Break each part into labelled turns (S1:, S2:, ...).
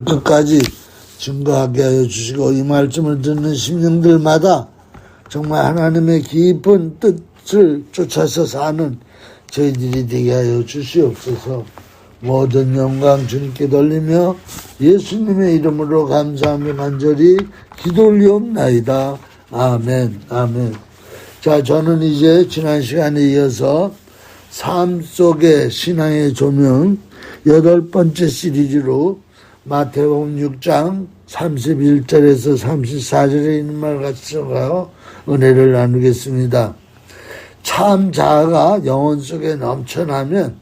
S1: 끝까지 증거하게 하여 주시고 이 말씀을 듣는 심령들마다 정말 하나님의 깊은 뜻을 쫓아서 사는 저희들이 되게 하여 주시옵소서. 모든 영광 주님께 돌리며 예수님의 이름으로 감사하며 간절히 기도 올리옵나이다. 아멘. 아멘. 자, 저는 이제 지난 시간에 이어서 삶 속의 신앙의 조명 8번째 시리즈로 마태복음 6장 31절에서 34절에 있는 말 같이서 은혜를 나누겠습니다. 참 자아가 영혼 속에 넘쳐나면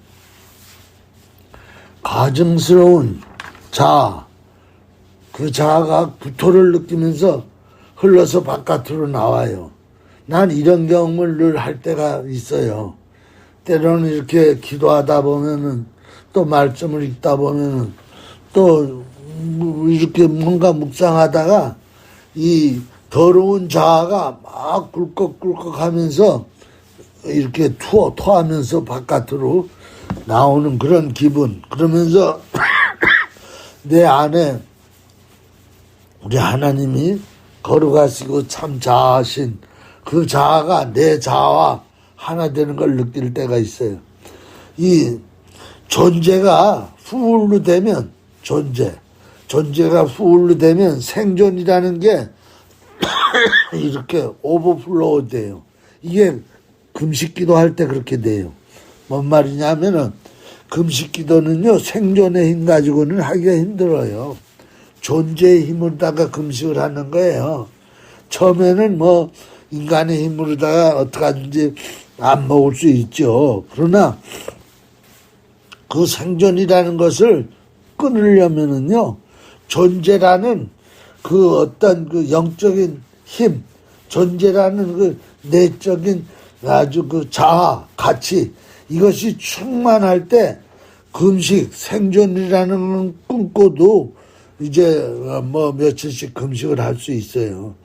S1: 가증스러운 자아, 그 자아가 구토를 느끼면서 흘러서 바깥으로 나와요. 난 이런 경험을 늘 할 때가 있어요. 때로는 이렇게 기도하다 보면은 또 말씀을 읽다 보면은 또 이렇게 뭔가 묵상하다가 이 더러운 자아가 막 꿀꺽꿀꺽 하면서 이렇게 토하면서 바깥으로 나오는 그런 기분. 그러면서 내 안에 우리 하나님이 거룩하시고 참 자아신 그 자아가 내 자아와 하나 되는 걸 느낄 때가 있어요. 이 존재가 후울로 되면 존재가 후울로 되면 생존이라는 게 이렇게 오버플로우 돼요. 이게 금식기도 할 때 그렇게 돼요. 뭔 말이냐면은 금식기도는요 생존의 힘 가지고는 하기가 힘들어요. 존재의 힘으로다가 금식을 하는 거예요. 처음에는 뭐 인간의 힘으로다가 어떡하든지 안 먹을 수 있죠. 그러나 그 생존이라는 것을 끊으려면은요, 존재라는 그 어떤 그 영적인 힘, 존재라는 그 내적인 아주 그 자아, 가치, 이것이 충만할 때 금식, 생존이라는 건 끊고도 이제 뭐 며칠씩 금식을 할 수 있어요.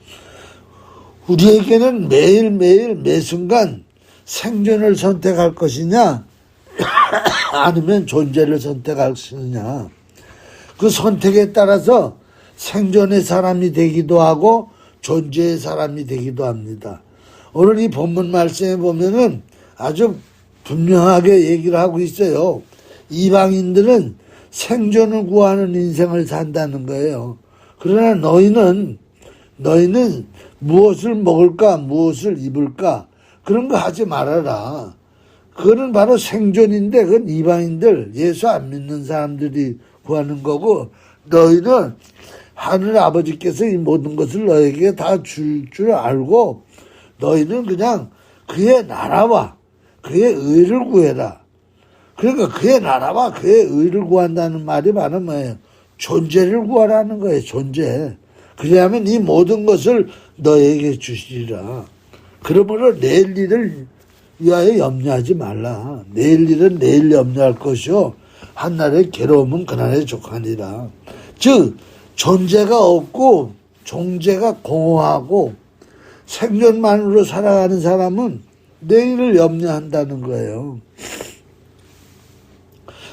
S1: 우리에게는 매일매일 매순간 생존을 선택할 것이냐, 아니면 존재를 선택할 것이냐. 그 선택에 따라서 생존의 사람이 되기도 하고 존재의 사람이 되기도 합니다. 오늘 이 본문 말씀에 보면은 아주 분명하게 얘기를 하고 있어요. 이방인들은 생존을 구하는 인생을 산다는 거예요. 그러나 너희는 무엇을 먹을까, 무엇을 입을까, 그런 거 하지 말아라. 그거는 바로 생존인데, 그건 이방인들, 예수 안 믿는 사람들이 구하는 거고, 너희는 하늘 아버지께서 이 모든 것을 너에게 다 줄 알고, 너희는 그냥 그의 나라와 그의 의를 구해라. 그러니까 그의 나라와 그의 의를 구한다는 말이 바로 뭐예요? 존재를 구하라는 거예요, 존재. 그래야면 이 모든 것을 너에게 주시리라. 그러므로 내일 일을 위하여 염려하지 말라. 내일 일은 내일 염려할 것이요 한날의 괴로움은 그날의 족하니라. 즉 존재가 없고 존재가 공허하고 생존만으로 살아가는 사람은 내일을 염려한다는 거예요.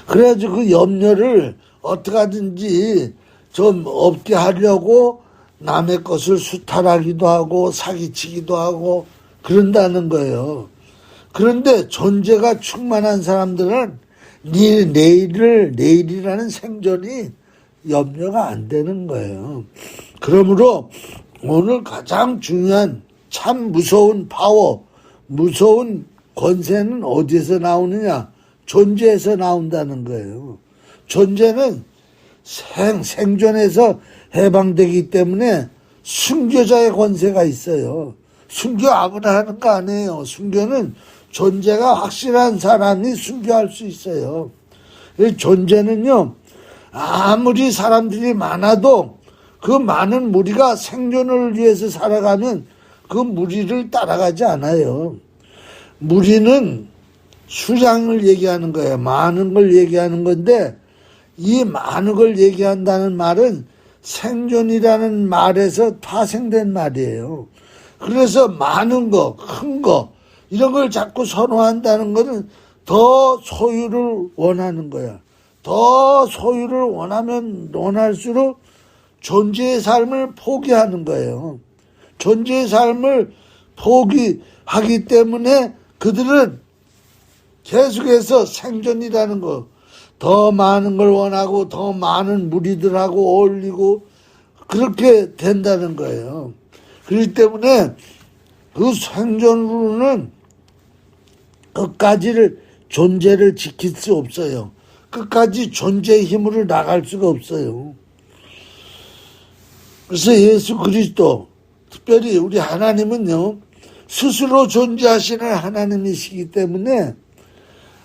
S1: 그래가지고 그 염려를 어떻게 하든지 좀 없게 하려고 남의 것을 수탈하기도 하고 사기치기도 하고 그런다는 거예요. 그런데 존재가 충만한 사람들은 내일이라는 생존이 염려가 안 되는 거예요. 그러므로 오늘 가장 중요한 참 무서운 파워, 무서운 권세는 어디에서 나오느냐? 존재에서 나온다는 거예요. 존재는 생존에서 해방되기 때문에 순교자의 권세가 있어요. 순교 아무나 하는 거 아니에요. 순교는 존재가 확실한 사람이 순교할 수 있어요. 이 존재는요, 아무리 사람들이 많아도 그 많은 무리가 생존을 위해서 살아가면 그 무리를 따라가지 않아요. 무리는 수량을 얘기하는 거예요. 많은 걸 얘기하는 건데 이 많은 걸 얘기한다는 말은 생존이라는 말에서 파생된 말이에요. 그래서 많은 거, 큰 거, 이런 걸 자꾸 선호한다는 것은 더 소유를 원하는 거야. 더 소유를 원하면 원할수록 존재의 삶을 포기하는 거예요. 존재의 삶을 포기하기 때문에 그들은 계속해서 생존이라는 거, 더 많은 걸 원하고 더 많은 무리들하고 어울리고 그렇게 된다는 거예요. 그렇기 때문에 그 생존으로는 끝까지를 존재를 지킬 수 없어요. 끝까지 존재의 힘으로 나갈 수가 없어요. 그래서 예수 그리스도, 특별히 우리 하나님은요, 스스로 존재하시는 하나님이시기 때문에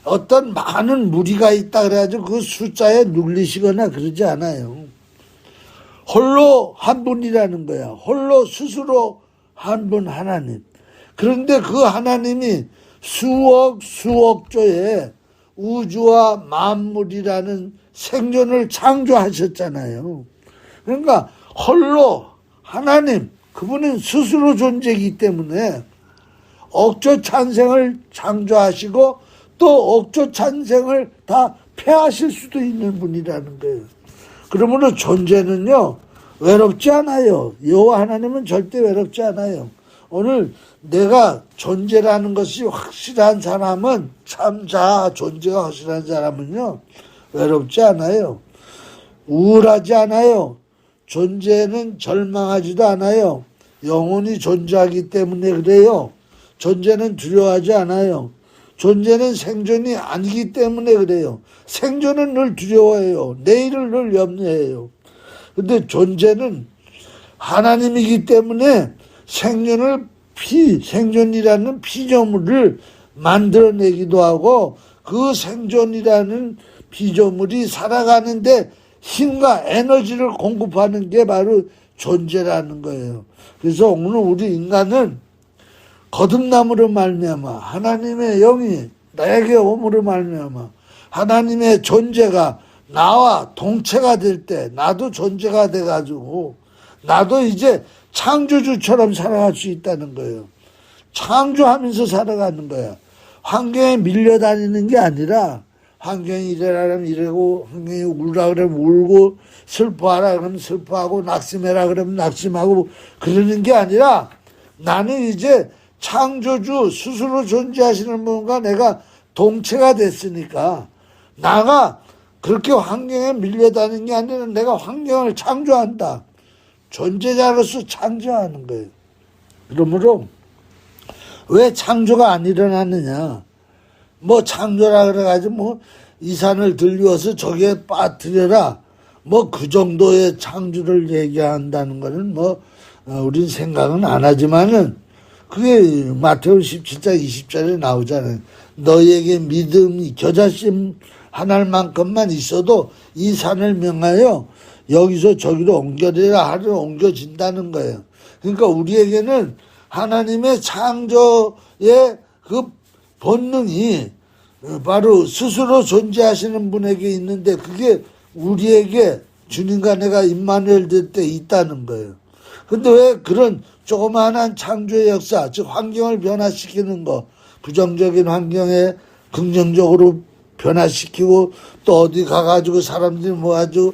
S1: 어떤 많은 무리가 있다 그래가지고 그 숫자에 눌리시거나 그러지 않아요. 홀로 한 분이라는 거야. 홀로 스스로 한 분 하나님. 그런데 그 하나님이 수억조의 우주와 만물이라는 생존을 창조하셨잖아요. 그러니까 홀로 하나님, 그분은 스스로 존재이기 때문에 억조 찬생을 창조하시고 또 억조 찬생을 다 폐하실 수도 있는 분이라는 거예요. 그러므로 존재는요, 외롭지 않아요. 여호와 하나님은 절대 외롭지 않아요. 오늘 내가 존재라는 것이 확실한 사람은, 참자 존재가 확실한 사람은요, 외롭지 않아요. 우울하지 않아요. 존재는 절망하지도 않아요. 영원히 존재하기 때문에 그래요. 존재는 두려워하지 않아요. 존재는 생존이 아니기 때문에 그래요. 생존은 늘 두려워해요. 내일을 늘 염려해요. 근데 존재는 하나님이기 때문에 생존이라는 피조물을 만들어내기도 하고 그 생존이라는 피조물이 살아가는데 힘과 에너지를 공급하는 게 바로 존재라는 거예요. 그래서 오늘 우리 인간은 거듭남으로 말미암아 하나님의 영이 나에게 오므로 말미암아 하나님의 존재가 나와 동체가 될 때 나도 존재가 돼가지고 나도 이제 창조주처럼 살아갈 수 있다는 거예요. 창조하면서 살아가는 거야. 환경에 밀려다니는 게 아니라 환경이 이래라 그러면 이러고 환경이 울라 그러면 울고 슬퍼하라 그러면 슬퍼하고 낙심해라 그러면 낙심하고 그러는 게 아니라 나는 이제 창조주 스스로 존재하시는 분과 내가 동체가 됐으니까 나가 그렇게 환경에 밀려다니는 게 아니라 내가 환경을 창조한다. 존재자로서 창조하는 거예요. 그러므로 왜 창조가 안 일어나느냐. 뭐 창조라 그래가지고 뭐 이 산을 들리워서 저기에 빠뜨려라. 뭐 그 정도의 창조를 얘기한다는 거는 뭐 우린 생각은 안 하지만은 그게 마태복음 17장 20절에 나오잖아요. 너희에게 믿음이 겨자씨 하나만큼만 있어도 이 산을 명하여 여기서 저기로 옮겨내라 하려 옮겨진다는 거예요. 그러니까 우리에게는 하나님의 창조의 그 본능이 바로 스스로 존재하시는 분에게 있는데 그게 우리에게 주님과 내가 임마누엘 될 때 있다는 거예요. 근데 왜 그런 조그마한 창조의 역사, 즉 환경을 변화시키는 거, 부정적인 환경에 긍정적으로 변화시키고 또 어디 가가지고 사람들이 모아가지고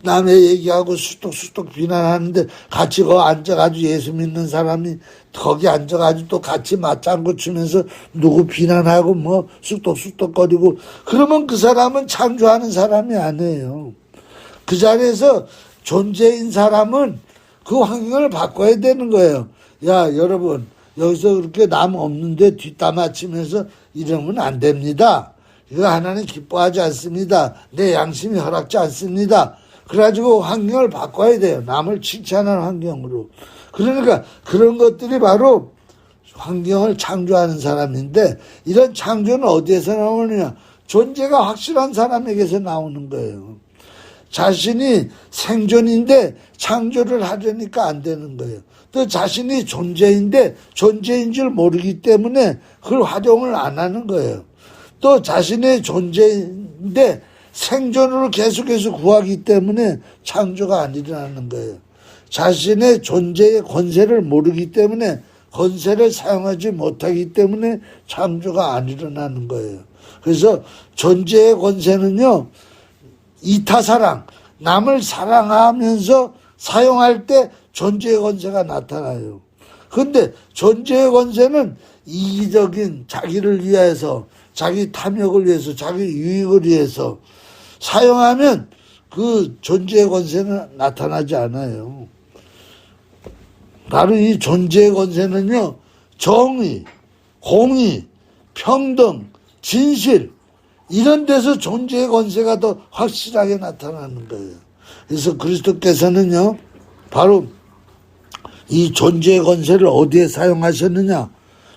S1: 남의 얘기하고 수덕수덕 비난하는데 같이 거기 앉아가지고 예수 믿는 사람이 거기 앉아가지고 또 같이 맞장구 치면서 누구 비난하고 뭐 쑥덕쑥덕거리고 그러면 그 사람은 창조하는 사람이 아니에요. 그 자리에서 존재인 사람은 그 환경을 바꿔야 되는 거예요. 야 여러분 여기서 그렇게 남 없는데 뒷담화치면서 이러면 안 됩니다. 이거 하나님 기뻐하지 않습니다. 내 양심이 허락지 않습니다. 그래가지고 환경을 바꿔야 돼요. 남을 칭찬하는 환경으로. 그러니까 그런 것들이 바로 환경을 창조하는 사람인데 이런 창조는 어디에서 나오느냐. 존재가 확실한 사람에게서 나오는 거예요. 자신이 생존인데 창조를 하려니까 안 되는 거예요. 또 자신이 존재인데 존재인 줄 모르기 때문에 그걸 활용을 안 하는 거예요. 또 자신의 존재인데 생존으로 계속해서 구하기 때문에 창조가 안 일어나는 거예요. 자신의 존재의 권세를 모르기 때문에 권세를 사용하지 못하기 때문에 창조가 안 일어나는 거예요. 그래서 존재의 권세는요. 이타사랑, 남을 사랑하면서 사용할 때 존재의 권세가 나타나요. 근데 존재의 권세는 이기적인 자기를 위해서, 자기 탐욕을 위해서, 자기 유익을 위해서 사용하면 그 존재의 권세는 나타나지 않아요. 바로 이 존재의 권세는요, 정의, 공의, 평등, 진실, 이런 데서 존재의 권세가 더 확실하게 나타나는 거예요. 그래서 그리스도께서는요, 바로 이 존재의 권세를 어디에 사용하셨느냐?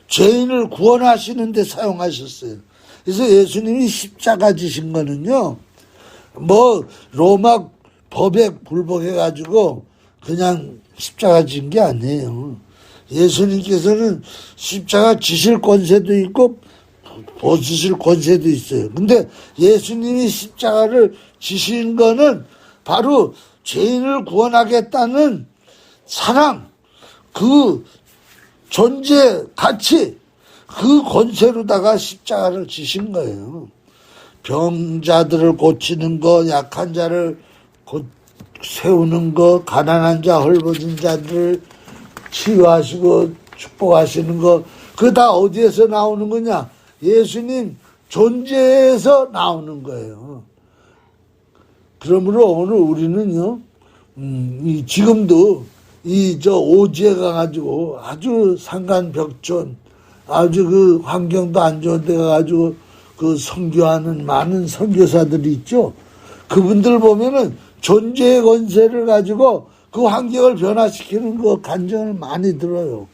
S1: 죄인을 구원하시는 데 사용하셨어요. 그래서 예수님이 십자가 지신 거는요, 뭐 로마 법에 굴복해가지고 그냥 십자가 진 게 아니에요. 예수님께서는 십자가 지실 권세도 있고 벗으실 권세도 있어요. 근데 예수님이 십자가를 지신 거는 바로 죄인을 구원하겠다는 사랑, 그 존재 가치, 그 권세로다가 십자가를 지신 거예요. 병자들을 고치는 거, 약한 자를 세우는 거, 가난한 자, 헐벗은 자들을 치유하시고 축복하시는 거, 그거 다 어디에서 나오는 거냐? 예수님 존재에서 나오는 거예요. 그러므로 오늘 우리는요, 지금도 오지에 가가지고 아주 산간벽촌, 아주 그 환경도 안 좋은 데 가가지고 그 선교하는 많은 선교사들이 있죠. 그분들 보면은 존재의 권세를 가지고 그 환경을 변화시키는 그 간증을 많이 들어요.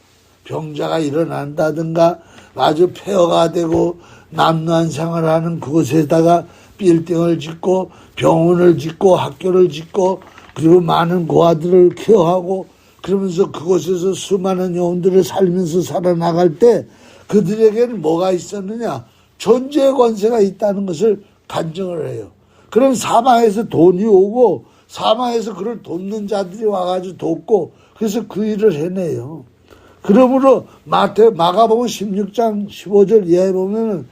S1: 병자가 일어난다든가 아주 폐허가 되고 남루한 생활하는 그곳에다가 빌딩을 짓고 병원을 짓고 학교를 짓고 그리고 많은 고아들을 케어하고 그러면서 그곳에서 수많은 영혼들을 살면서 살아나갈 때 그들에게는 뭐가 있었느냐? 존재의 권세가 있다는 것을 간증을 해요. 그럼 사방에서 돈이 오고 사방에서 그를 돕는 자들이 와가지고 돕고 그래서 그 일을 해내요. 그러므로 마가복음 16장 15절 이하에 보면은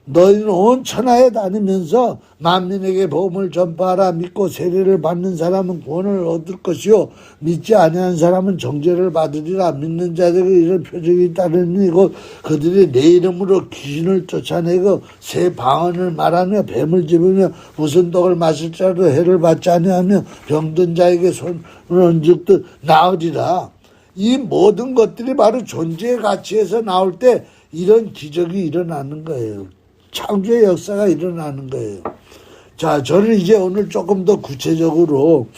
S1: 너희는 온 천하에 다니면서 만민에게 복음을 전파하라. 믿고 세례를 받는 사람은 구원을 얻을 것이요 믿지 아니하는 사람은 정죄를 받으리라. 믿는 자들에게 이런 표적이 따르니 곧 그들이 내 이름으로 귀신을 쫓아내고 새 방언을 말하며 뱀을 집으며 무슨 독을 마실 자도 해를 받지 아니하며 병든 자에게 손을 얹듯 나으리라. 이 모든 것들이 바로 존재의 가치에서 나올 때 이런 기적이 일어나는 거예요. 창조의 역사가 일어나는 거예요. 자, 저는 이제 오늘 조금 더 구체적으로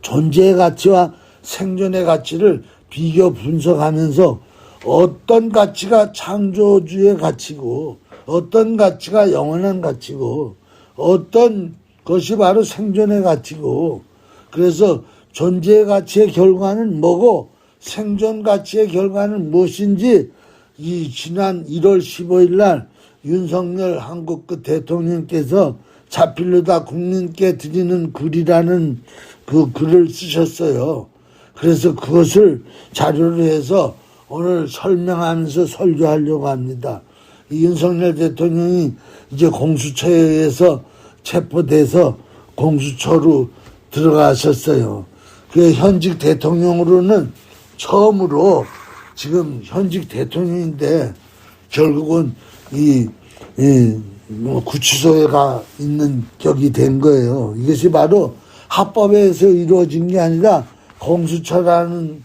S1: 존재의 가치와 생존의 가치를 비교 분석하면서 어떤 가치가 창조주의 가치고 어떤 가치가 영원한 가치고 어떤 것이 바로 생존의 가치고 그래서 존재의 가치의 결과는 뭐고 생존 가치의 결과는 무엇인지 이 지난 1월 15일 날 윤석열 한국 그 대통령께서 자필로다 국민께 드리는 글이라는 그 글을 쓰셨어요. 그래서 그것을 자료로 해서 오늘 설명하면서 설교하려고 합니다. 이 윤석열 대통령이 이제 공수처에 의해서 체포돼서 공수처로 들어가셨어요. 그 현직 대통령으로는 처음으로 지금 현직 대통령인데 결국은 구치소에 가 있는 격이 된 거예요. 이것이 바로 합법에서 이루어진 게 아니라 공수처라는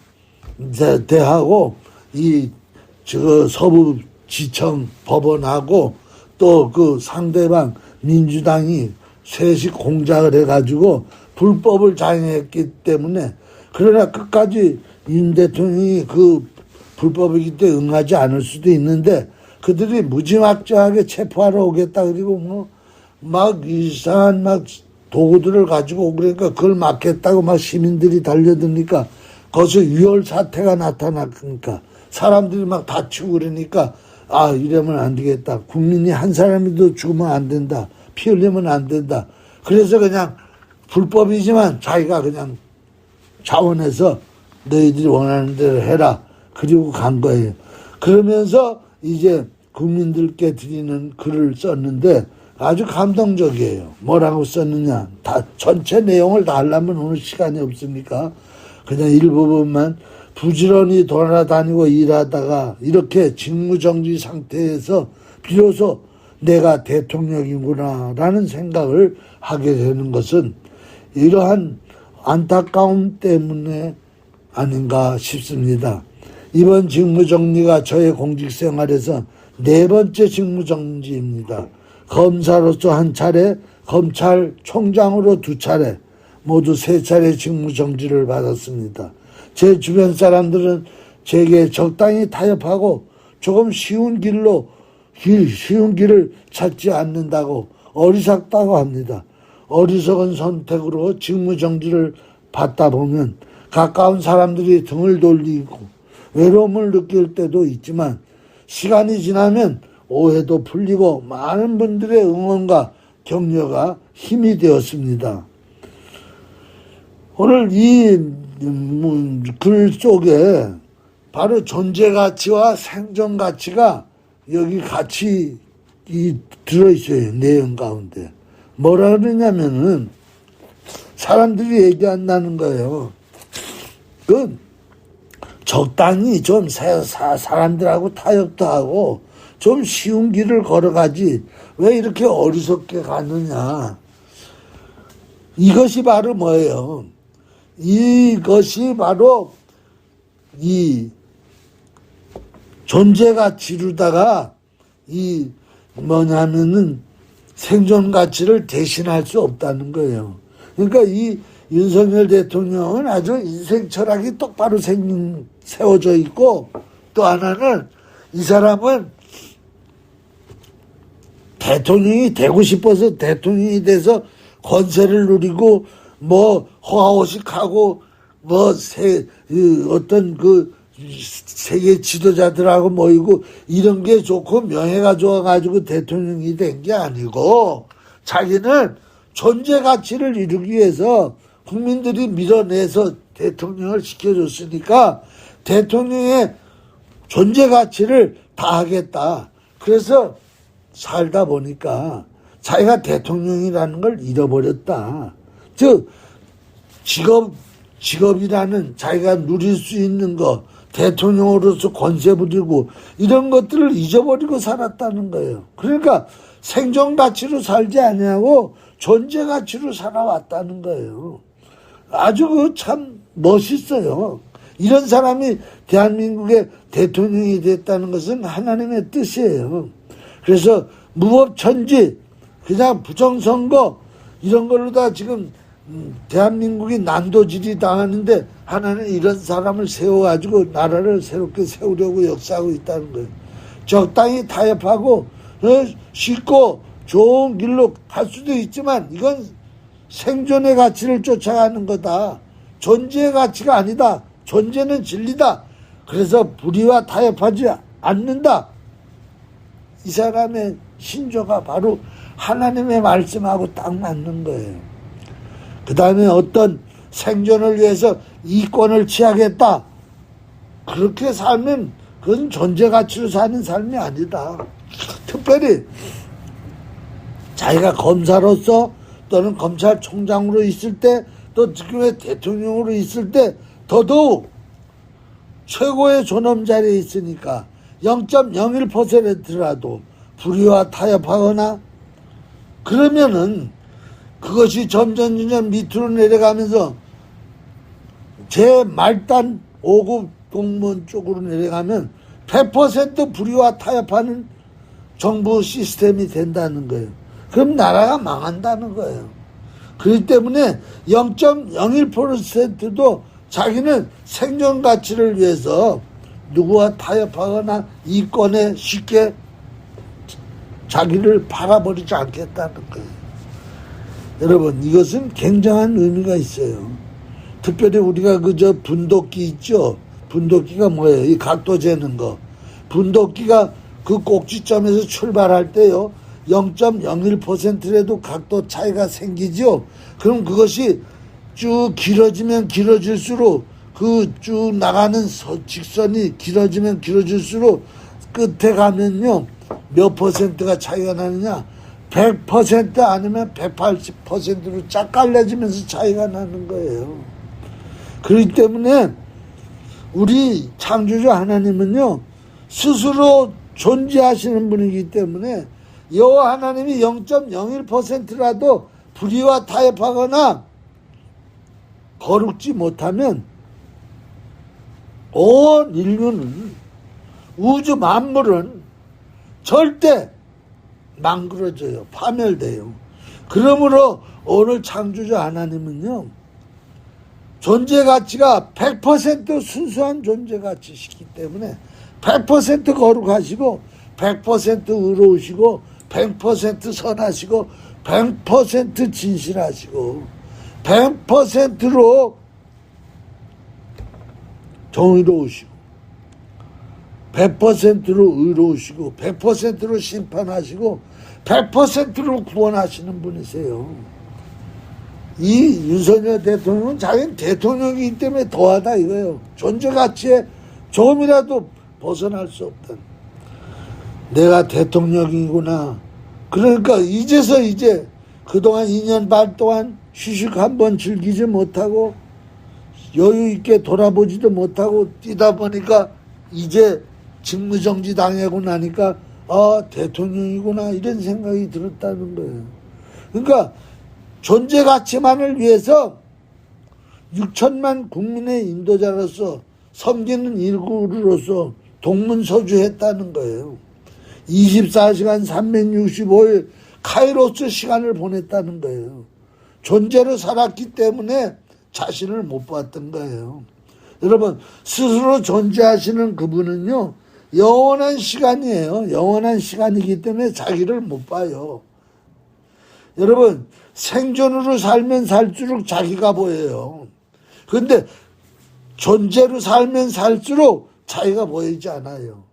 S1: 대하고 서부지청 법원하고 또 그 상대방 민주당이 셋이 공작을 해가지고 불법을 자행했기 때문에 그러나 끝까지 윤 대통령이 그 불법이기 때문에 응하지 않을 수도 있는데 그들이 무지막지하게 체포하러 오겠다 그리고 막 이상한 도구들을 가지고 오고 그러니까 그걸 막겠다고 막 시민들이 달려드니까 거기서 유혈 사태가 나타나니까 사람들이 막 다치고 그러니까 이러면 안 되겠다. 국민이 한 사람이도 죽으면 안 된다. 피 흘리면 안 된다. 그래서 그냥 불법이지만 자기가 그냥 자원해서 너희들이 원하는 대로 해라. 그리고 간 거예요. 그러면서 이제 국민들께 드리는 글을 썼는데 아주 감동적이에요. 뭐라고 썼느냐. 다, 전체 내용을 다 하려면 오늘 시간이 없으니까 그냥 일부분만 부지런히 돌아다니고 일하다가 이렇게 직무정지 상태에서 비로소 내가 대통령이구나 라는 생각을 하게 되는 것은 이러한 안타까움 때문에 아닌가 싶습니다. 이번 직무정지가 저의 공직생활에서 4번째 직무정지입니다. 검사로서 1차례, 검찰총장으로 2차례, 모두 3차례 직무정지를 받았습니다. 제 주변 사람들은 제게 적당히 타협하고 조금 쉬운 길을 찾지 않는다고 어리석다고 합니다. 어리석은 선택으로 직무정지를 받다 보면 가까운 사람들이 등을 돌리고 외로움을 느낄 때도 있지만 시간이 지나면 오해도 풀리고 많은 분들의 응원과 격려가 힘이 되었습니다. 오늘 이 글 속에 바로 존재가치와 생존가치가 여기 같이 들어있어요. 내용 가운데. 뭐라 그러냐면은 사람들이 얘기한다는 거예요. 적당히 좀 사람들하고 타협도 하고 좀 쉬운 길을 걸어가지 왜 이렇게 어리석게 가느냐. 이것이 바로 뭐예요? 이것이 바로 이 존재가치로다가 이 뭐냐면은 생존가치를 대신할 수 없다는 거예요. 그러니까 이 윤석열 대통령은 아주 인생 철학이 똑바로 세워져 있고 또 하나는 이 사람은 대통령이 되고 싶어서 대통령이 돼서 권세를 누리고 뭐 호화호식하고 뭐 어떤 세계 지도자들하고 모이고 이런 게 좋고 명예가 좋아가지고 대통령이 된 게 아니고 자기는 존재 가치를 이루기 위해서 국민들이 밀어내서 대통령을 시켜줬으니까 대통령의 존재 가치를 다하겠다. 그래서 살다 보니까 자기가 대통령이라는 걸 잃어버렸다. 즉 직업이라는 자기가 누릴 수 있는 거 대통령으로서 권세 부리고 이런 것들을 잊어버리고 살았다는 거예요. 그러니까 생존 가치로 살지 아니하고 존재 가치로 살아왔다는 거예요. 아주 참 멋있어요. 이런 사람이 대한민국의 대통령이 됐다는 것은 하나님의 뜻이에요. 그래서 무법천지 그냥 부정선거 이런 걸로 다 지금 대한민국이 난도질이 당하는데 하나는 이런 사람을 세워가지고 나라를 새롭게 세우려고 역사하고 있다는 거예요. 적당히 타협하고 쉽고 좋은 길로 갈 수도 있지만 이건 생존의 가치를 쫓아가는 거다. 존재의 가치가 아니다. 존재는 진리다. 그래서 불의와 타협하지 않는다. 이 사람의 신조가 바로 하나님의 말씀하고 딱 맞는 거예요. 그 다음에 어떤 생존을 위해서 이권을 취하겠다. 그렇게 살면 그건 존재 가치로 사는 삶이 아니다. 특별히 자기가 검사로서 또는 검찰총장으로 있을 때 또 지금의 대통령으로 있을 때 더더욱 최고의 존엄 자리에 있으니까 0.01%라도 불의와 타협하거나 그러면은 그것이 점점 밑으로 내려가면서 제 말단 5급 공무원 쪽으로 내려가면 100% 불의와 타협하는 정부 시스템이 된다는 거예요. 그럼 나라가 망한다는 거예요. 그렇기 때문에 0.01%도 자기는 생존 가치를 위해서 누구와 타협하거나 이권에 쉽게 자기를 팔아버리지 않겠다는 거예요. 여러분, 이것은 굉장한 의미가 있어요. 특별히 우리가 분도끼 있죠? 분도끼가 뭐예요? 이 각도 재는 거. 분도끼가 그 꼭지점에서 출발할 때요, 0.01%라도 각도 차이가 생기죠? 그럼 그것이 쭉 길어지면 길어질수록 그 쭉 나가는 직선이 길어지면 길어질수록 끝에 가면요, 몇 퍼센트가 차이가 나느냐? 100% 아니면 180%로 쫙 갈라지면서 차이가 나는 거예요. 그렇기 때문에 우리 창조주 하나님은요, 스스로 존재하시는 분이기 때문에 여호와 하나님이 0.01%라도 불의와 타협하거나 거룩지 못하면 온 인류는, 우주 만물은 절대 망그러져요. 파멸돼요. 그러므로 오늘 창조주 하나님은요, 존재 가치가 100% 순수한 존재 가치시기 때문에 100% 거룩하시고 100% 의로우시고 100% 선하시고 100% 진실하시고 100%로 정의로우시고 100%로 의로우시고 100%로 심판하시고 100%로 구원하시는 분이세요. 이 윤석열 대통령은 자기는 대통령이기 때문에 더하다 이거예요. 존재 가치에 조금이라도 벗어날 수 없다. 내가 대통령이구나. 그러니까 이제서 이제 그동안 2년 반 동안 휴식 한번 즐기지 못하고 여유 있게 돌아보지도 못하고 뛰다 보니까 이제 직무정지 당하고 나니까 대통령이구나 이런 생각이 들었다는 거예요. 그러니까 존재 가치만을 위해서 6천만 국민의 인도자로서 섬기는 일구로서 동문서주했다는 거예요. 24시간 365일 카이로스 시간을 보냈다는 거예요. 존재로 살았기 때문에 자신을 못 봤던 거예요. 여러분, 스스로 존재하시는 그분은요, 영원한 시간이에요. 영원한 시간이기 때문에 자기를 못 봐요. 여러분, 생존으로 살면 살수록 자기가 보여요. 그런데 존재로 살면 살수록 자기가 보이지 않아요.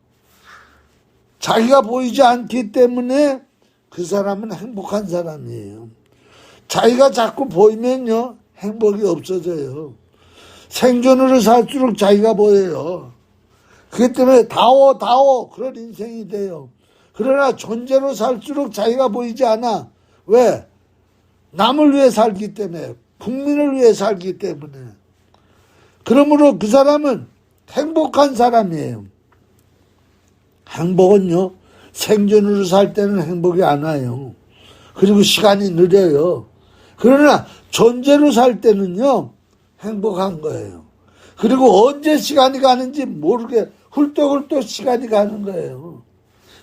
S1: 자기가 보이지 않기 때문에 그 사람은 행복한 사람이에요. 자기가 자꾸 보이면요, 행복이 없어져요. 생존으로 살수록 자기가 보여요. 그렇기 때문에 다오 그런 인생이 돼요. 그러나 존재로 살수록 자기가 보이지 않아. 왜? 남을 위해 살기 때문에, 국민을 위해 살기 때문에. 그러므로 그 사람은 행복한 사람이에요. 행복은요, 생존으로 살 때는 행복이 안 와요. 그리고 시간이 느려요. 그러나 존재로 살 때는요, 행복한 거예요. 그리고 언제 시간이 가는지 모르게 훌떡훌떡 시간이 가는 거예요.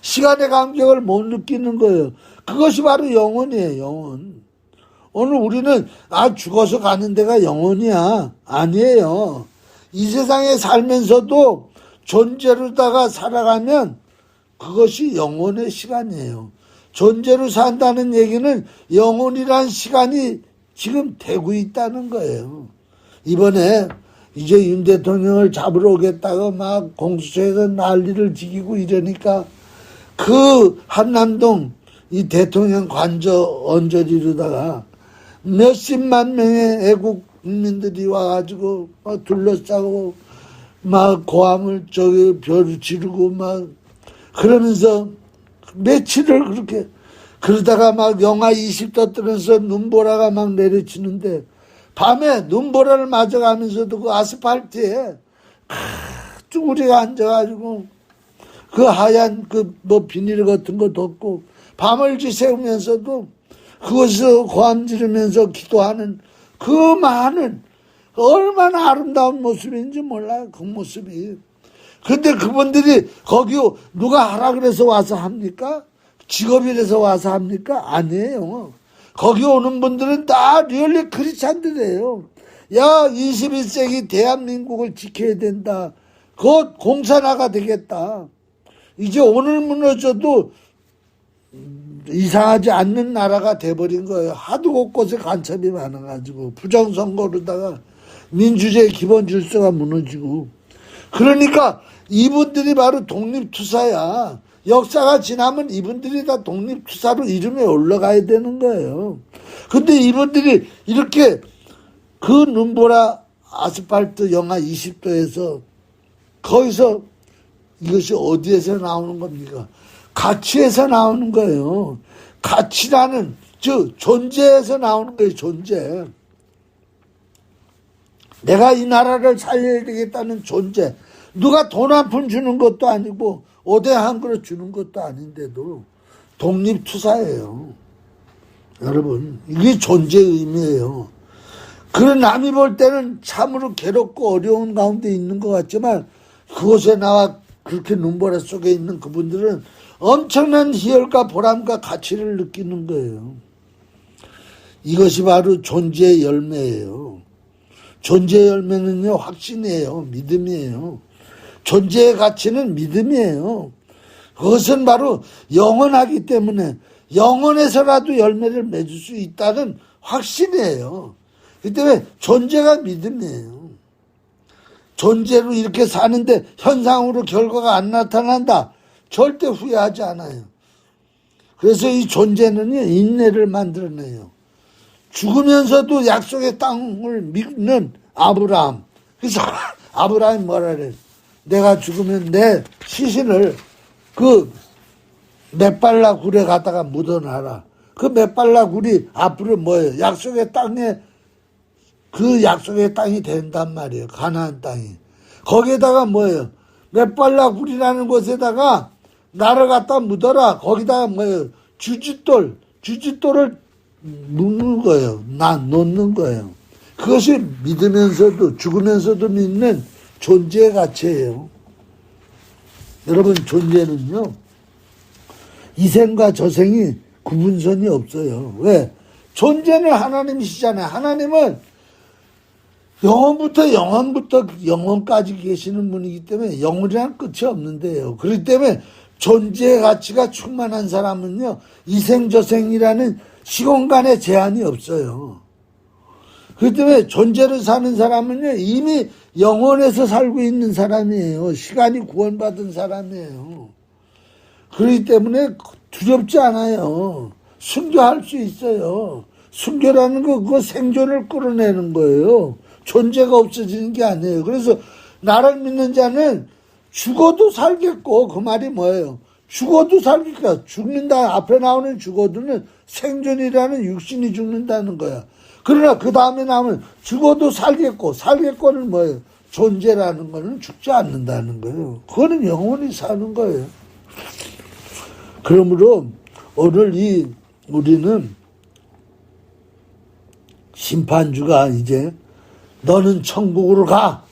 S1: 시간의 간격을 못 느끼는 거예요. 그것이 바로 영혼이에요, 영혼. 오늘 우리는 죽어서 가는 데가 영혼이야. 아니에요. 이 세상에 살면서도 존재로다가 살아가면 그것이 영혼의 시간이에요. 존재로 산다는 얘기는 영혼이란 시간이 지금 되고 있다는 거예요. 이번에 이제 윤 대통령을 잡으러 오겠다고 막 공수처에서 난리를 지기고 이러니까 그 한남동 이 대통령 관저 언저리로다가 몇십만 명의 애국 국민들이 와가지고 막 둘러싸고 막 고함을 별을 지르고 막 그러면서 며칠을 그렇게 그러다가 막 영하 20도 뜨면서 눈보라가 막 내려치는데 밤에 눈보라를 맞아가면서도 그 아스팔트에 쭈구리가 앉아가지고 그 하얀 비닐 같은 거 덮고 밤을 지새우면서도 그것을 고함 지르면서 기도하는 그 많은 얼마나 아름다운 모습인지 몰라요. 그 모습이. 근데 그분들이 거기 누가 하라 그래서 와서 합니까? 직업이라서 와서 합니까? 아니에요. 거기 오는 분들은 다 리얼리 크리스찬들이에요. 야, 21세기 대한민국을 지켜야 된다. 곧 공산화가 되겠다. 이제 오늘 무너져도 이상하지 않는 나라가 돼버린 거예요. 하도 곳곳에 간첩이 많아가지고 부정선거로다가 민주주의 기본 질서가 무너지고. 그러니까 이분들이 바로 독립투사야. 역사가 지나면 이분들이 다 독립투사로 이름이 올라가야 되는 거예요. 근데 이분들이 이렇게 그 눈보라 아스팔트 영하 20도에서 거기서 이것이 어디에서 나오는 겁니까? 가치에서 나오는 거예요. 가치라는, 즉 존재에서 나오는 거예요. 존재. 내가 이 나라를 살려야 되겠다는 존재. 누가 돈 한 푼 주는 것도 아니고 오대 한 그릇 주는 것도 아닌데도 독립투사예요. 여러분, 이게 존재의 의미예요. 그런 남이 볼 때는 참으로 괴롭고 어려운 가운데 있는 것 같지만 그곳에 나와 그렇게 눈보라 속에 있는 그분들은 엄청난 희열과 보람과 가치를 느끼는 거예요. 이것이 바로 존재의 열매예요. 존재의 열매는요, 확신이에요. 믿음이에요. 존재의 가치는 믿음이에요. 그것은 바로 영원하기 때문에 영원에서라도 열매를 맺을 수 있다는 확신이에요. 그 때문에 존재가 믿음이에요. 존재로 이렇게 사는데 현상으로 결과가 안 나타난다. 절대 후회하지 않아요. 그래서 이 존재는요, 인내를 만들어내요. 죽으면서도 약속의 땅을 믿는 아브라함. 그래서 아브라함이 뭐라 그래? 내가 죽으면 내 시신을 그 맷발라 굴에 갖다가 묻어놔라. 그 맷발라 굴이 앞으로 뭐예요? 약속의 땅에, 그 약속의 땅이 된단 말이에요. 가나안 땅이. 거기에다가 뭐예요? 맷발라 굴이라는 곳에다가 나를 갖다 묻어라. 거기다가 뭐예요? 주짓돌을 묻는 거예요. 놓는 거예요. 그것이 믿으면서도 죽으면서도 믿는 존재의 가치예요. 여러분, 존재는요, 이생과 저생이 구분선이 없어요. 왜? 존재는 하나님이시잖아요. 하나님은 영원부터 영원까지 계시는 분이기 때문에 영원이란 끝이 없는데요. 그렇기 때문에 존재의 가치가 충만한 사람은요, 이생저생이라는 시공간에 제한이 없어요. 그렇기 때문에 존재를 사는 사람은요, 이미 영원에서 살고 있는 사람이에요. 시간이 구원받은 사람이에요. 그렇기 때문에 두렵지 않아요. 순교할 수 있어요. 순교라는 거, 그거 생존을 끌어내는 거예요. 존재가 없어지는 게 아니에요. 그래서 나를 믿는 자는 죽어도 살겠고, 그 말이 뭐예요? 죽어도 살겠다. 죽는다. 앞에 나오는 죽어도는 생존이라는 육신이 죽는다는 거야. 그러나 그 다음에 나오면 죽어도 살겠고, 살겠고는 뭐예요? 존재라는 거는 죽지 않는다는 거예요. 그거는 영원히 사는 거예요. 그러므로 오늘 우리는 심판주가 이제 너는 천국으로 가,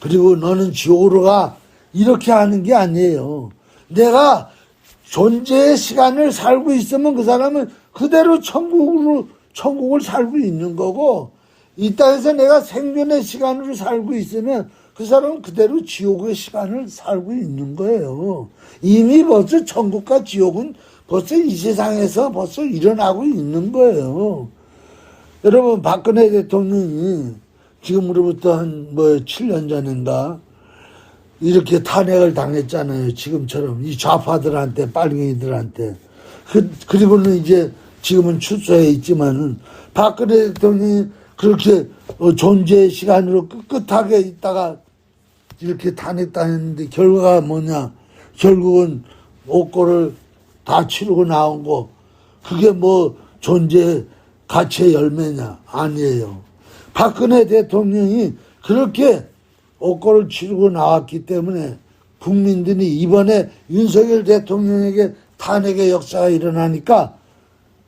S1: 그리고 너는 지옥으로 가, 이렇게 하는 게 아니에요. 내가 존재의 시간을 살고 있으면 그 사람은 그대로 천국을 살고 있는 거고, 이 땅에서 내가 생존의 시간으로 살고 있으면 그 사람은 그대로 지옥의 시간을 살고 있는 거예요. 이미 벌써 천국과 지옥은 벌써 이 세상에서 벌써 일어나고 있는 거예요. 여러분, 박근혜 대통령이 지금으로부터 한 7년 전인가 이렇게 탄핵을 당했잖아요. 지금처럼 이 좌파들한테, 빨갱이들한테. 그리고는 이제 지금은 출소해 있지만은 박근혜 대통령이 그렇게 존재의 시간으로 꿋꿋하게 있다가 이렇게 탄핵당했는데 결과가 뭐냐? 결국은 옥고를 다 치르고 나온 거, 그게 뭐 존재 가치의 열매냐? 아니에요. 박근혜 대통령이 그렇게 옥고를 치르고 나왔기 때문에 국민들이 이번에 윤석열 대통령에게 탄핵의 역사가 일어나니까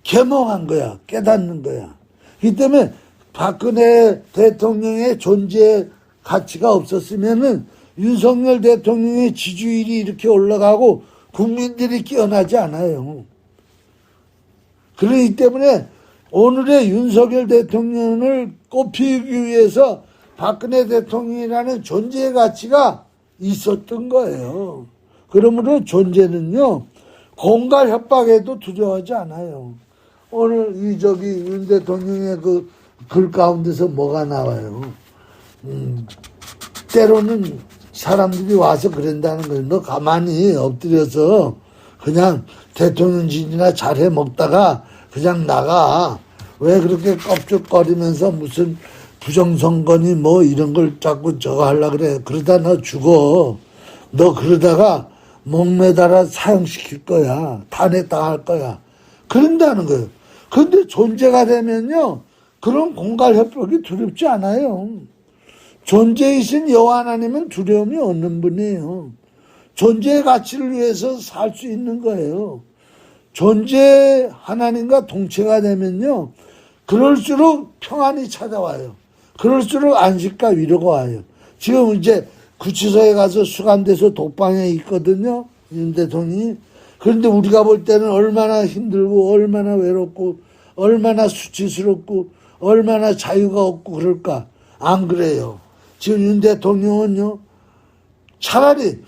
S1: 개몽한 거야. 깨닫는 거야. 이 때문에 박근혜 대통령의 존재 가치가 없었으면은 윤석열 대통령의 지지율이 이렇게 올라가고 국민들이 깨어나지 않아요. 그렇기 때문에 오늘의 윤석열 대통령을 꼽히기 위해서 박근혜 대통령이라는 존재의 가치가 있었던 거예요. 그러므로 존재는요, 공갈 협박에도 두려워하지 않아요. 오늘 윤 대통령의 그 글 가운데서 뭐가 나와요? 때로는 사람들이 와서 그런다는 거예요. 너 가만히 엎드려서 그냥 대통령진이나 잘해 먹다가 그냥 나가. 왜 그렇게 껍죽거리면서 무슨 부정선거니 뭐 이런 걸 자꾸 저거 하려고 그래. 그러다 너 죽어. 너 그러다가 목매달아 사형시킬 거야. 탄핵당할 거야. 그런다는 거예요. 그런데 존재가 되면요, 그런 공갈 협박이 두렵지 않아요. 존재이신 여호와 하나님은 두려움이 없는 분이에요. 존재의 가치를 위해서 살 수 있는 거예요. 존재 하나님과 동체가 되면요, 그럴수록 평안이 찾아와요. 그럴수록 안식과 위로가 와요. 지금 이제 구치소에 가서 수감돼서 독방에 있거든요, 윤 대통령이. 그런데 우리가 볼 때는 얼마나 힘들고 얼마나 외롭고 얼마나 수치스럽고 얼마나 자유가 없고 그럴까. 안 그래요. 지금 윤 대통령은요, 차라리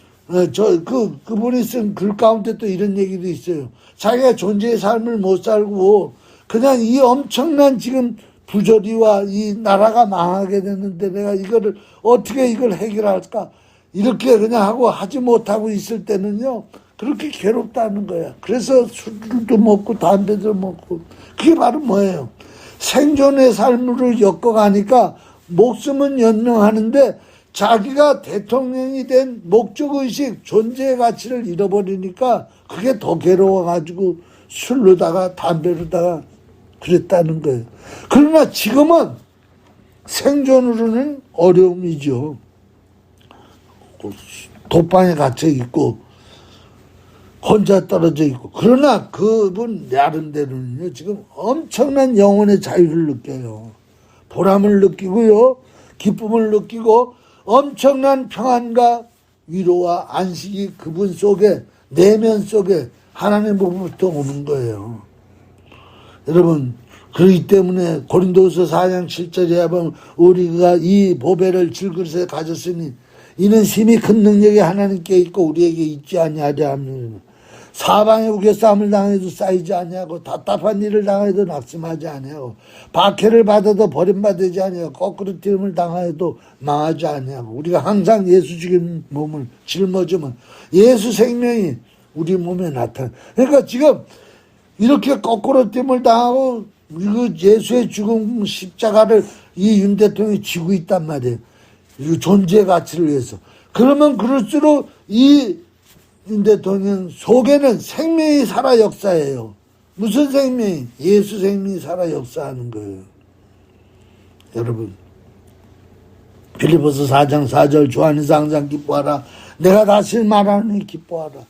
S1: 그분이 쓴 글 가운데 또 이런 얘기도 있어요. 자기가 존재의 삶을 못 살고 그냥 이 엄청난 지금 부조리와 이 나라가 망하게 됐는데 내가 이거를 어떻게 이걸 해결할까, 이렇게 그냥 하고 하지 못하고 있을 때는요, 그렇게 괴롭다는 거야. 그래서 술도 먹고 담배도 먹고. 그게 바로 뭐예요? 생존의 삶으로 엮어가니까 목숨은 연명하는데 자기가 대통령이 된 목적의식, 존재의 가치를 잃어버리니까 그게 더 괴로워가지고 술로다가 담배로다가 그랬다는 거예요. 그러나 지금은 생존으로는 어려움이죠. 독방에 갇혀 있고 혼자 떨어져 있고. 그러나 그분 나름대로는요, 지금 엄청난 영혼의 자유를 느껴요. 보람을 느끼고요, 기쁨을 느끼고 엄청난 평안과 위로와 안식이 그분 속에, 내면 속에 하나님으로부터 오는 거예요. 여러분, 그렇기 때문에 고린도후서 4장 7절에 보면 우리가 이 보배를 질그릇에 가졌으니 이는 심히 큰 능력이 하나님께 있고 우리에게 있지 아니하려 하면 사방에 우겨싸움을 당해도 쌓이지 아니하고 답답한 일을 당해도 낙심하지 아니하고 박해를 받아도 버림받지 아니하고 거꾸로 튀김을 당하여도 망하지 아니하고 우리가 항상 예수 죽인 몸을 짊어지면 예수 생명이 우리 몸에 나타나. 그러니까 지금 이렇게 거꾸로 튀김을 당하고 예수의 죽음 십자가를 이 윤 대통령이 지고 있단 말이에요. 이 존재 가치를 위해서. 그러면 그럴수록 이 윤 대통령 속에는 생명이 살아 역사해요. 무슨 생명이? 예수 생명이 살아 역사하는 거예요. 여러분, 빌립보서 4장 4절 주 안에서 항상 기뻐하라. 내가 다시 말하니 기뻐하라.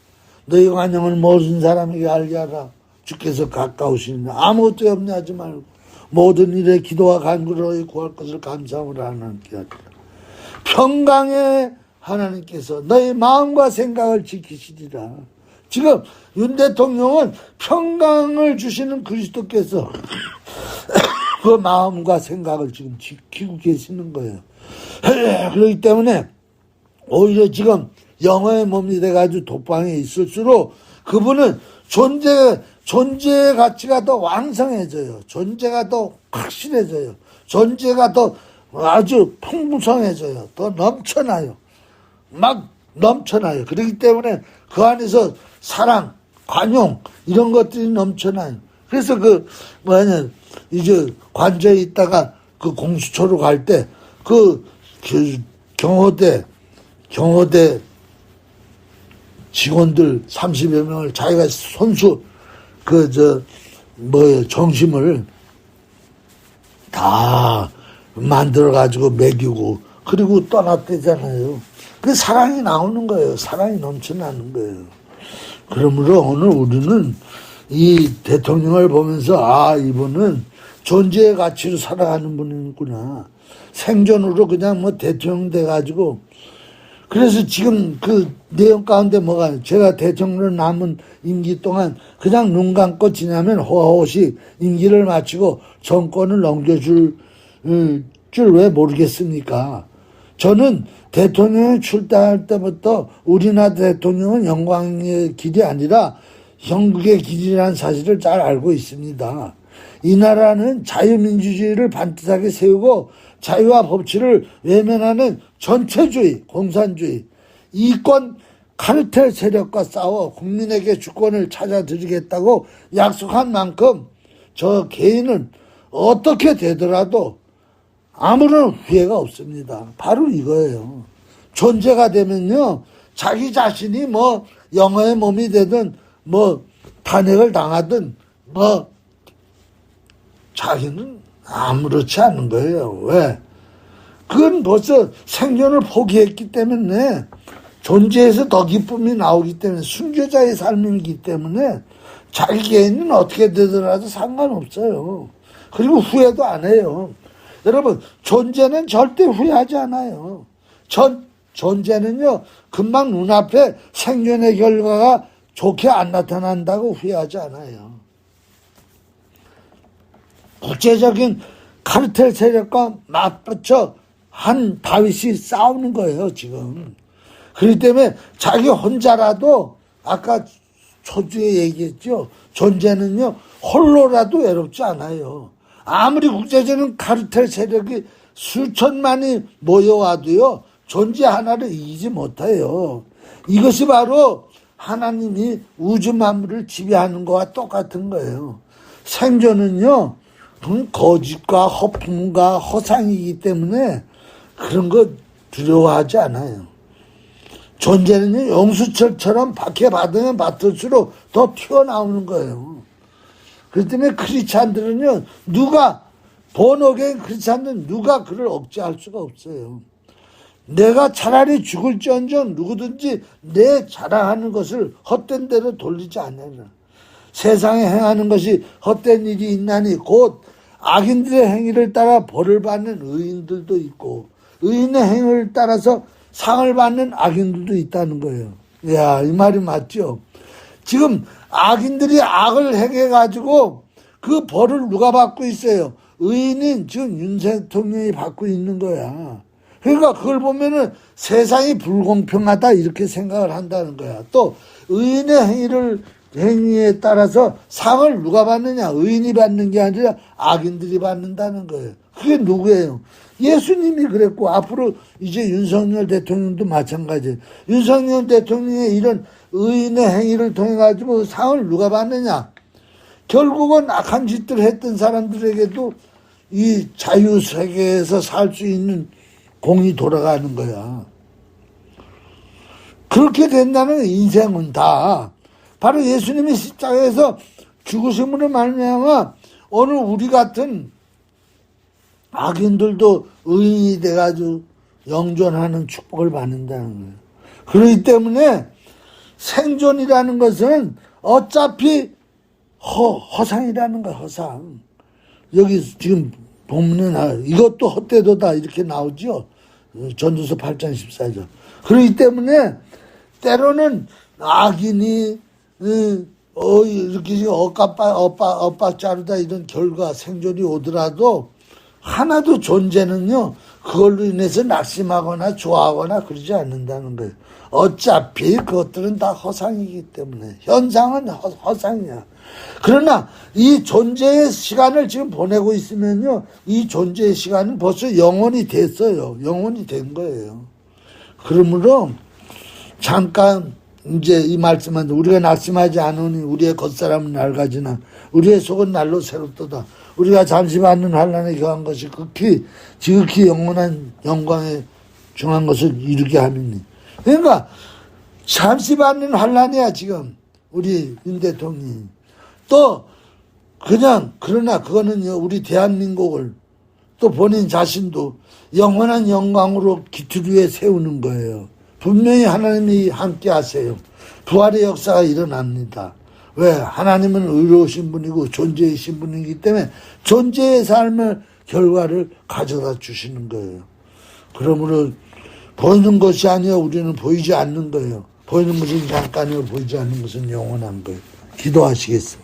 S1: 너희 관용을 모든 사람에게 알게 하라. 주께서 가까우시니 아무것도 염려하지 말고 모든 일에 기도와 간구로 구할 것을 감사함으로 하나님께 하라. 평강의 하나님께서 너의 마음과 생각을 지키시리라. 지금 윤 대통령은 평강을 주시는 그리스도께서 그 마음과 생각을 지금 지키고 계시는 거예요. 그렇기 때문에 오히려 지금 영어의 몸이 돼가지고 독방에 있을수록 그분은 존재의 가치가 더 왕성해져요. 존재가 더 확실해져요. 존재가 더 아주 풍부성해져요. 더 넘쳐나요. 막 넘쳐나요. 그렇기 때문에 그 안에서 사랑, 관용 이런 것들이 넘쳐나요. 그래서 이제 관저에 있다가 그 공수처로 갈 때 그 경호대 직원들 30여 명을 자기가 손수 정심을 다 만들어가지고 먹이고 그리고 떠났대잖아요. 그 사랑이 나오는 거예요. 사랑이 넘쳐나는 거예요. 그러므로 오늘 우리는 이 대통령을 보면서 이분은 존재의 가치로 살아가는 분이구나. 생존으로 그냥 대통령 돼가지고. 그래서 지금 그 내용 가운데 제가 대통령 남은 임기 동안 그냥 눈 감고 지나면 호호식 임기를 마치고 정권을 넘겨줄 줄 왜 모르겠습니까? 저는 대통령이 출당할 때부터 우리나라 대통령은 영광의 길이 아니라 형국의 길이라는 사실을 잘 알고 있습니다. 이 나라는 자유민주주의를 반듯하게 세우고 자유와 법치를 외면하는 전체주의, 공산주의, 이권 카르텔 세력과 싸워 국민에게 주권을 찾아드리겠다고 약속한 만큼 저 개인은 어떻게 되더라도 아무런 후회가 없습니다. 바로 이거예요. 존재가 되면요, 자기 자신이 영어의 몸이 되든 탄핵을 당하든 자기는 아무렇지 않은 거예요. 왜? 그건 벌써 생존을 포기했기 때문에 존재에서 더 기쁨이 나오기 때문에 순교자의 삶이기 때문에 자기 개인은 어떻게 되더라도 상관없어요. 그리고 후회도 안 해요. 여러분, 존재는 절대 후회하지 않아요. 존재는요, 금방 눈앞에 생존의 결과가 좋게 안 나타난다고 후회하지 않아요. 국제적인 카르텔 세력과 맞붙여 한 다윗이 싸우는 거예요, 지금. 그렇기 때문에 자기 혼자라도 아까 초주에 얘기했죠. 존재는요, 홀로라도 외롭지 않아요. 아무리 국제적인 카르텔 세력이 수천만이 모여와도요, 존재 하나를 이기지 못해요. 이것이 바로 하나님이 우주 만물을 지배하는 것과 똑같은 거예요. 생존은요, 거짓과 허풍과 허상이기 때문에 그런 거 두려워하지 않아요. 존재는 용수철처럼 박해받으면 받을수록 더 튀어나오는 거예요. 그렇기 때문에 크리스찬들은요, 본어게인 크리스찬들은 누가 그를 억제할 수가 없어요. 내가 차라리 죽을지언정 누구든지 내 자랑하는 것을 헛된 대로 돌리지 않으라. 세상에 행하는 것이 헛된 일이 있나니 곧 악인들의 행위를 따라 벌을 받는 의인들도 있고 의인의 행위를 따라서 상을 받는 악인들도 있다는 거예요. 이야, 이 말이 맞죠? 지금 악인들이 악을 행해가지고 그 벌을 누가 받고 있어요? 의인인 지금 윤 대통령이 받고 있는 거야. 그러니까 그걸 보면은 세상이 불공평하다 이렇게 생각을 한다는 거야. 또 의인의 행위에 따라서 상을 누가 받느냐? 의인이 받는 게 아니라 악인들이 받는다는 거예요. 그게 누구예요? 예수님이 그랬고 앞으로 이제 윤석열 대통령도 마찬가지예요. 윤석열 대통령의 이런 의인의 행위를 통해 가지고 상을 누가 받느냐? 결국은 악한 짓들을 했던 사람들에게도 이 자유세계에서 살 수 있는 공이 돌아가는 거야. 그렇게 된다는 인생은 다 바로 예수님이 십자가에서 죽으심으로 말미암아 오늘 우리 같은 악인들도 의인이 돼가지고 영존하는 축복을 받는다는 거예요. 그렇기 때문에 생존이라는 것은 어차피 허상이라는 거야, 허상. 여기 지금 본문에 이것도 헛되도다 이렇게 나오죠. 전도서 8장 14절. 그렇기 때문에 때로는 악인이 이렇게 엇박자르다 이런 결과 생존이 오더라도 하나도 존재는요 그걸로 인해서 낙심하거나 좋아하거나 그러지 않는다는 거예요. 어차피 그것들은 다 허상이기 때문에 현상은 허상이야. 그러나 이 존재의 시간을 지금 보내고 있으면요 이 존재의 시간은 벌써 영원히 됐어요. 영원히 된 거예요. 그러므로 잠깐 이제 이 말씀은 우리가 낙심하지 않으니 우리의 겉사람은 낡아지나 우리의 속은 날로 새롭도다. 우리가 잠시 받는 환난에 겨한 것이 지극히 영원한 영광에 중한 것을 이루게 하느니. 그러니까 잠시 받는 환난이야 지금 우리 윤 대통령이. 또 그러나 그거는요 우리 대한민국을 또 본인 자신도 영원한 영광으로 기틀 위에 세우는 거예요. 분명히 하나님이 함께 하세요. 부활의 역사가 일어납니다. 왜? 하나님은 의로우신 분이고 존재이신 분이기 때문에 존재의 삶의 결과를 가져다 주시는 거예요. 그러므로 보이는 것이 아니라 우리는 보이지 않는 거예요. 보이는 것은 잠깐이고 보이지 않는 것은 영원한 거예요. 기도하시겠습니다.